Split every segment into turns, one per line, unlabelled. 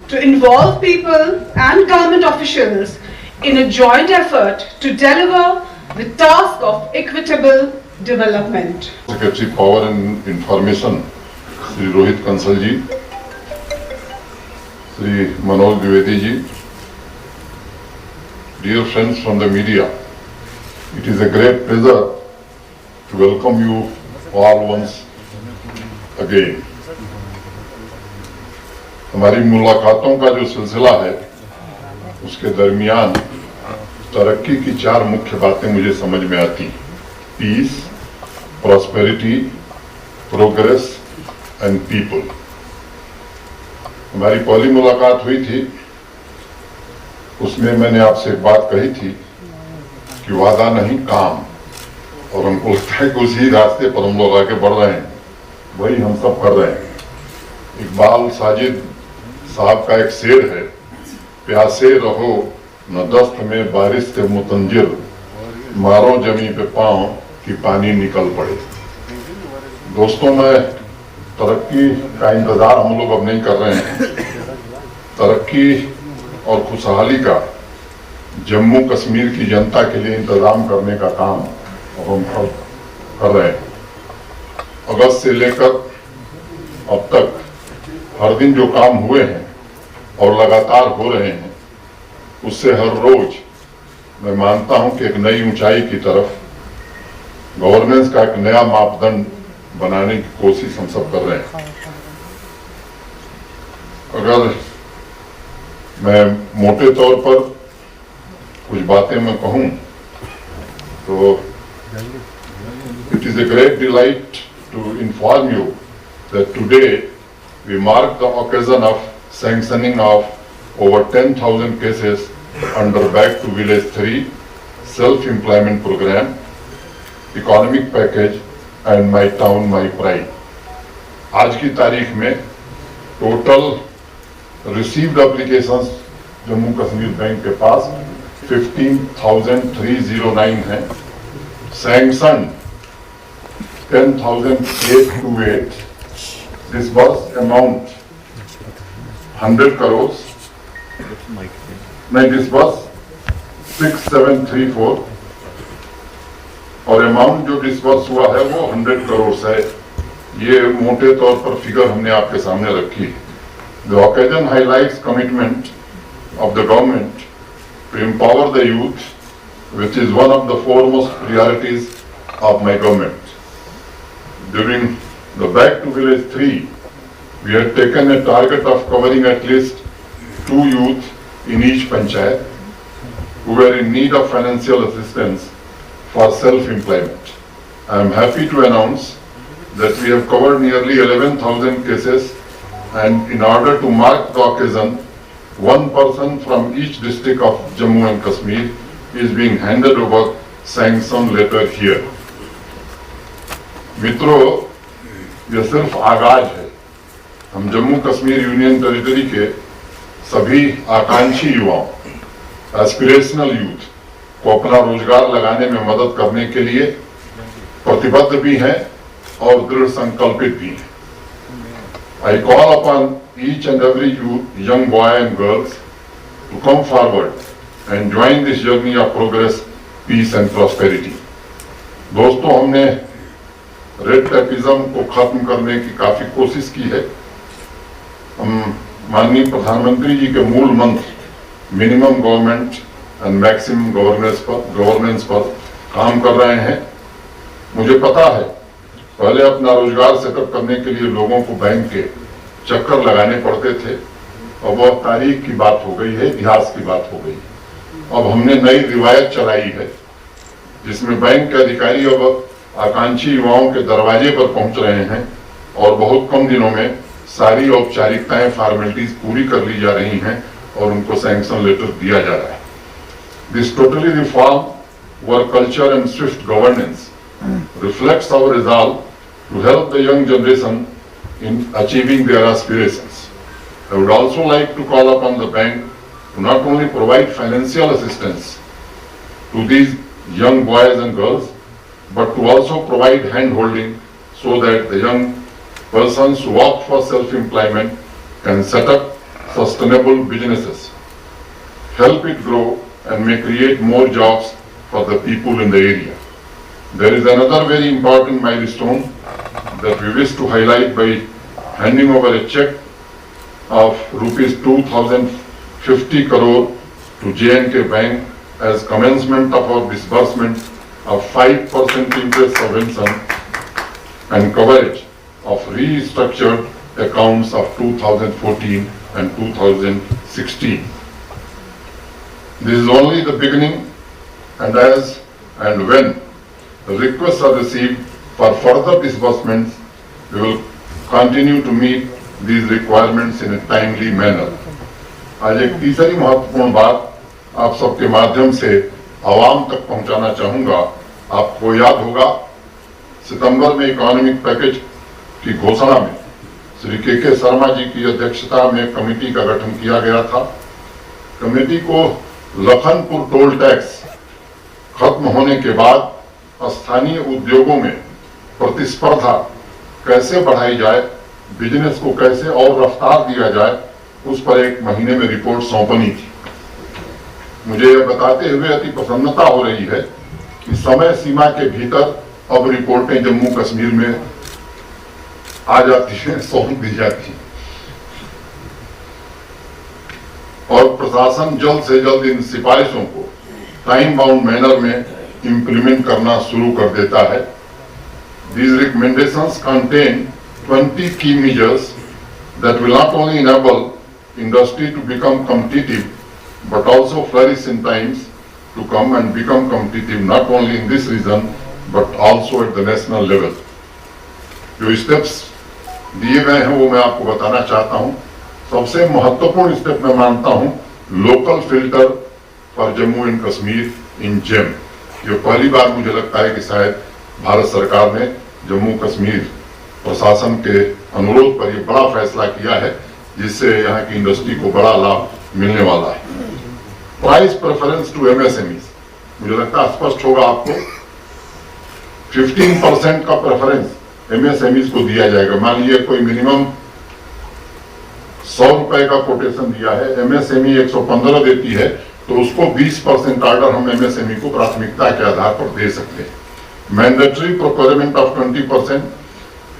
to involve people and government officials in a joint effort to deliver the task of equitable development.
Secretary Power and Information, Sri Rohit Kansal ji, Sri Manoj Dwivedi ji, dear friends from the media, it is a great pleasure to welcome you all once again. हमारी मुलाकातों का जो सिलसिला है उसके दरमियान तरक्की की चार मुख्य बातें मुझे समझ में आती, peace, prosperity, progress and people. हमारी पहली मुलाकात हुई थी, उसमें मैंने आपसे एक बात कही थी कि वादा नहीं काम, और हमको लगता है कि उसी रास्ते पर हम लोग आगे बढ़ रहे हैं, वही हम सब कर रहे हैं। इकबाल साजिद साहब का एक शेर है, प्यासे रहो न दस्त में बारिश से मुतंजिर, मारो जमी पे पांव कि पानी निकल पड़े। दोस्तों, मैं तरक्की का इंतजार हम लोग अब नहीं कर रहे हैं। तरक्की और खुशहाली का जम्मू कश्मीर की जनता के लिए इंतजाम करने का काम अब हम कर रहे हैं। अगस्त से लेकर अब तक हर दिन जो काम हुए हैं और लगातार हो रहे हैं, उससे हर रोज मैं मानता हूं कि एक नई ऊंचाई की तरफ गवर्नेंस का एक नया मापदंड बनाने की कोशिश हम सब कर रहे हैं। अगर मैं मोटे तौर पर कुछ बातें मैं कहूं तो it is a great delight to inform you that today we mark the occasion of sanctioning of over 10,000 cases under Back to Village 3 self-employment program, economic package and My Town My Pride. आज की तारीख में total received applications Jammu Kashmir bank के पास 15,309 हैं, sanction 10,828, disbursed amount 100 crore, नहीं disburse 6734, और amount जो disburse हुआ है वो 100 करोड़ है। ये मोटे तौर पर फिगर हमने आपके सामने रखी है। The occasion highlights commitment of the government to empower the youth, which is one of the foremost priorities of my government. During the Back to Village 3, we had taken a target of covering at least 2 youth in each panchayat who were in need of financial assistance for self-employment. I am happy to announce that we have covered nearly 11,000 cases, and in order to mark the occasion, one person from each district of Jammu and Kashmir is being handed over sanction letter here. मित्रों, यह सिर्फ आगाज है। हम Jammu Kashmir union territory के सभी आकांक्षी युवाओं, एस्पिरेशनल यूथ को अपना रोजगार लगाने में मदद करने के लिए प्रतिबद्ध भी हैं और दृढ़ संकल्पित भी हैं। I call upon each and every young boy and girls to come forward and join this journey of progress, peace and prosperity. दोस्तों, हमने रेड टेपिज्म को खत्म करने की काफी कोशिश की है। हम माननीय प्रधानमंत्री जी के मूल मंत्र minimum government and maximum governance पर काम कर रहे हैं। मुझे पता है, पहले अपना रोजगार सेटअप करने के लिए लोगों को बैंक के चक्कर लगाने पड़ते थे, और वह तारीख की बात हो गई है, इतिहास की बात हो गई। अब हमने नई रिवायत चलाई है जिसमें बैंक के अधिकारी अब आकांक्षी युवाओं के दरवाजे पर पहुंच रहे हैं और बहुत कम दिनों में सारी औपचारिकताएं, फॉर्मेलिटीज पूरी कर ली जा रही हैं और उनको सैंक्शन लेटर दिया जा रहा है। This totally reform work culture and Swift governance reflects our resolve to help the young generation in achieving their aspirations. I would also like to call upon the bank to not only provide financial assistance to these young boys and girls, but to also provide hand-holding so that the young persons who opt for self-employment can set up sustainable businesses, help it grow and may create more jobs for the people in the area. There is another very important milestone that we wish to highlight by handing over a check of rupees 2050 crore to J&K Bank as commencement of our disbursement of 5% interest subvention and coverage of restructured accounts of 2014 and 2016. This is only the beginning, and as and when requests are received for further disbursements, we will continue to meet these requirements in a timely manner. आज एक तीसरी महत्वपूर्ण बात आप सबके माध्यम से आवाम तक पहुंचाना चाहूंगा। आपको याद होगा सितंबर में इकोनॉमिक पैकेज की घोषणा में श्री के शर्मा जी की अध्यक्षता में कमेटी का गठन किया गया था। कमेटी को लखनपुर टोल टैक्स खत्म होने के बाद स्थानीय उद्योगों में प्रतिस्पर्धा कैसे बढ़ाई जाए, बिजनेस को कैसे और रफ्तार दिया जाए, उस पर एक महीने में रिपोर्ट सौंपनी थी। मुझे यह बताते हुए अति प्रसन्नता हो रही है कि समय सीमा के भीतर अब रिपोर्टें जम्मू कश्मीर में आ जाती हैं, सौंप दी जाती हैं और प्रशासन जल्द से जल्द इन सिफारिशों को टाइम बाउंड मैनर में इंप्लीमेंट करना शुरू कर देता है। These recommendations contain 20 key measures that will not only enable industry to become competitive but also flourish in times to come and become competitive not only in this region but also at the national level. जो steps दिए गए हैं वो मैं आपको बताना चाहता हूं। सबसे महत्वपूर्ण स्टेप मैं मानता हूं local filter for Jammu and Kashmir in GeM. ये पहली बार मुझे लगता है कि शायद भारत सरकार ने जम्मू कश्मीर प्रशासन के अनुरोध पर यह बड़ा फैसला किया है जिससे यहाँ की इंडस्ट्री को बड़ा लाभ मिलने वाला है। प्राइस प्रेफरेंस टू एमएसएमई, मुझे लगता है स्पष्ट होगा आपको 15% का प्रेफरेंस एमएसएमई को दिया जाएगा। मान लीजिए कोई मिनिमम 100 रुपए का कोटेशन दिया है, एमएसएमई 115 देती है तो उसको 20% ऑर्डर हम एमएसएमई को प्राथमिकता के आधार पर दे सकते हैं। Mandatory procurement of 20%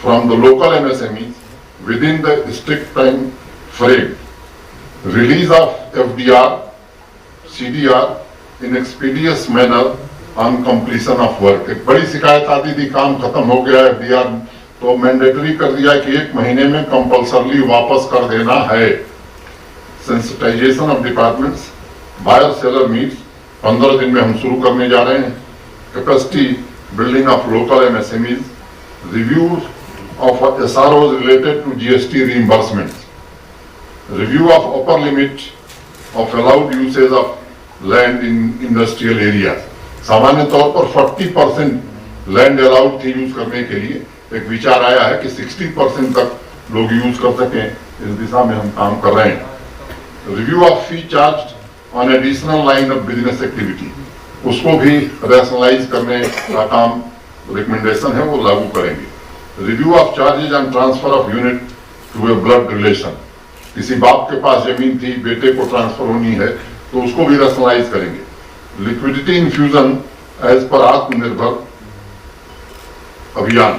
from the local MSME within the strict time frame, release of FDR, CDR in expeditious manner on completion of work। एक बड़ी शिकायत आती थी काम खत्म हो गया FDR, तो मैंडेटरी कर दिया कि 1 महीने में कंपल्सरली वापस कर देना है। Sensitization of departments, buyer seller meets 15 दिन में हम शुरू करने जा रहे हैं। Capacity building of local MSMEs, review of SROs related to GST reimbursements, review of upper limit of allowed usage of land in industrial areas। सामान्य तौर पर 40% लैंड अलाउड थी यूज करने के लिए, एक विचार आया है कि 60% तक लोग यूज कर सकें, इस दिशा में हम काम कर रहे हैं। Review of fee charge on additional line of business activity, उसको भी रैशनलाइज करने का काम रिकमेंडेशन है वो लागू करेंगे। Review of charges and transfer of unit to a blood relation, किसी बाप के पास जमीन थी बेटे को ट्रांसफर होनी है तो उसको भी रैशनलाइज करेंगे। लिक्विडिटी इन्फ्यूजन एज पर Atmanirbhar Abhiyan,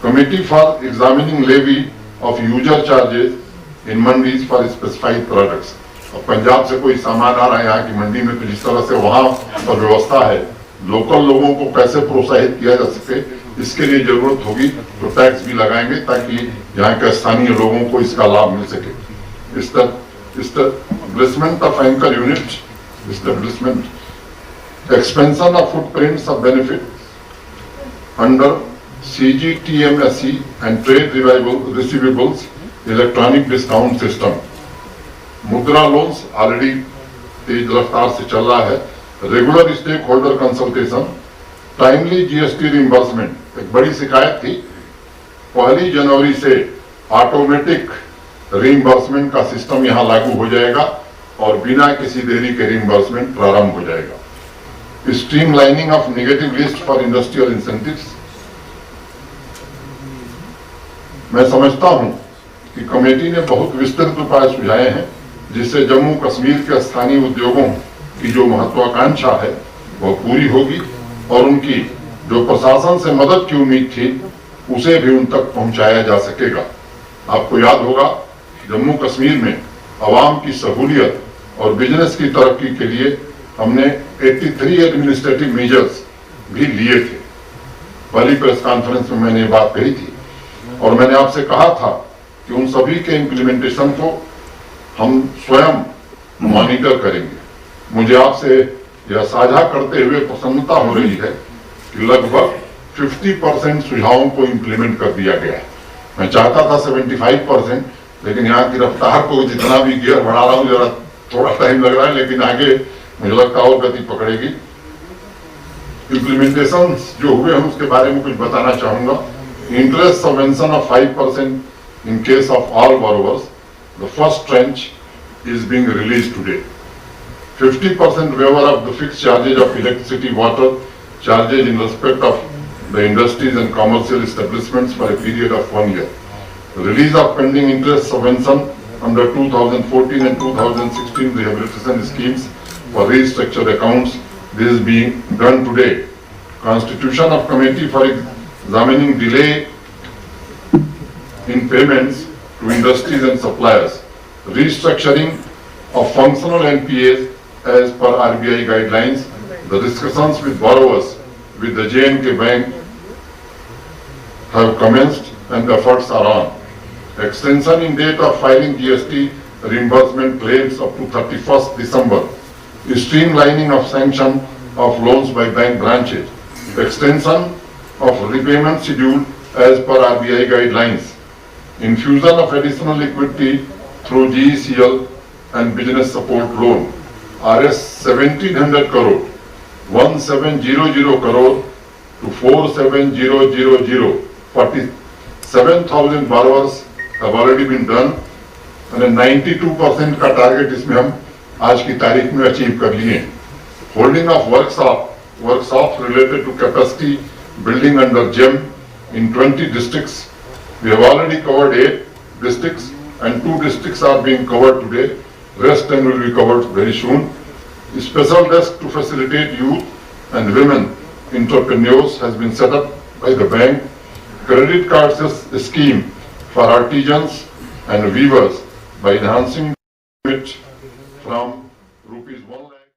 committee for examining levy of user charges in mandis for specified products. अब पंजाब से कोई सामान आ रहा है यहाँ की मंडी में तो जिस तरह से वहां पर व्यवस्था है, लोकल लोगों को कैसे प्रोत्साहित किया जा सके इसके लिए जरूरत होगी तो टैक्स भी लगाएंगे ताकि यहाँ के स्थानीय लोगों को इसका लाभ मिल सके। Establishment of anchor unit, establishment expansion of footprints of benefit under CGTMSE and trade receivables electronic discount system. Mudra loans already तेज रफ्तार से चल रहा है। Regular stake holder consultation, timely GST reimbursement, एक बड़ी शिकायत थी, 1 जनवरी से ऑटोमेटिक रिइंबर्समेंट का सिस्टम यहां लागू हो जाएगा और बिना किसी देरी के रिइंबर्समेंट प्रारंभ हो जाएगा। Streamlining of negative list for industrial incentives, मैं समझता हूं कि कमेटी ने बहुत विस्तृत उपाय सुझाए हैं जिससे जम्मू कश्मीर के स्थानीय उद्योगों की जो महत्वाकांक्षा है वह पूरी होगी और उनकी जो प्रशासन से मदद की उम्मीद थी उसे भी उन तक पहुंचाया जा सकेगा। आपको याद होगा जम्मू कश्मीर में अवाम की सहूलियत और बिजनेस की तरक्की के लिए हमने 83 एडमिनिस्ट्रेटिव मेजर्स भी लिए थे। पहली प्रेस कॉन्फ्रेंस में मैंने ये बात कही थी और मैंने आपसे कहा था कि उन सभी के इम्प्लीमेंटेशन को हम स्वयं मॉनिटर करेंगे। मुझे आपसे यह साझा करते हुए प्रसन्नता हो रही है कि लगभग 50% सुझावों को इम्प्लीमेंट कर दिया गया है। मैं चाहता था 75%, लेकिन यहाँ की रफ्तार को जितना भी गियर बढ़ा रहा हूँ जरा थोड़ा टाइम लग रहा है, लेकिन आगे मुझे लगता है और गति पकड़ेगी। इम्प्लीमेंटेशन जो हुए हैं उसके बारे में कुछ बताना चाहूंगा। Interest subvention of 5% in case of all borrowers, the first trench is being released today. 50% waiver of the fixed charges of electricity, water charges in respect of the industries and commercial establishments for a period of 1 year. The release of pending interest subvention under 2014 and 2016 rehabilitation schemes for restructured accounts. This is being done today. Constitution of committee for examining delay in payments to industries and suppliers. Restructuring of functional NPAs as per RBI guidelines. The discussions with borrowers with the J&K Bank have commenced and efforts are on. Extension in date of filing GST reimbursement claims up to 31st December. Streamlining of sanction of loans by bank branches. Extension of repayment schedule as per RBI guidelines. Infusion of additional liquidity through GECL and business support loan. RS 1700 crore, 1700 crore to 47000. 47,000 borrowers have already been done and 92% का target इसमें हम आज की तारीख में achieve कर लिए। Holding of workshop related to capacity building under GEM in 20 districts. We have already covered 8 districts and 2 districts are being covered today. Rest 10 will be covered very soon. A special desk to facilitate youth and women entrepreneurs has been set up by the bank. Credit cards scheme for artisans and weavers by enhancing it from rupees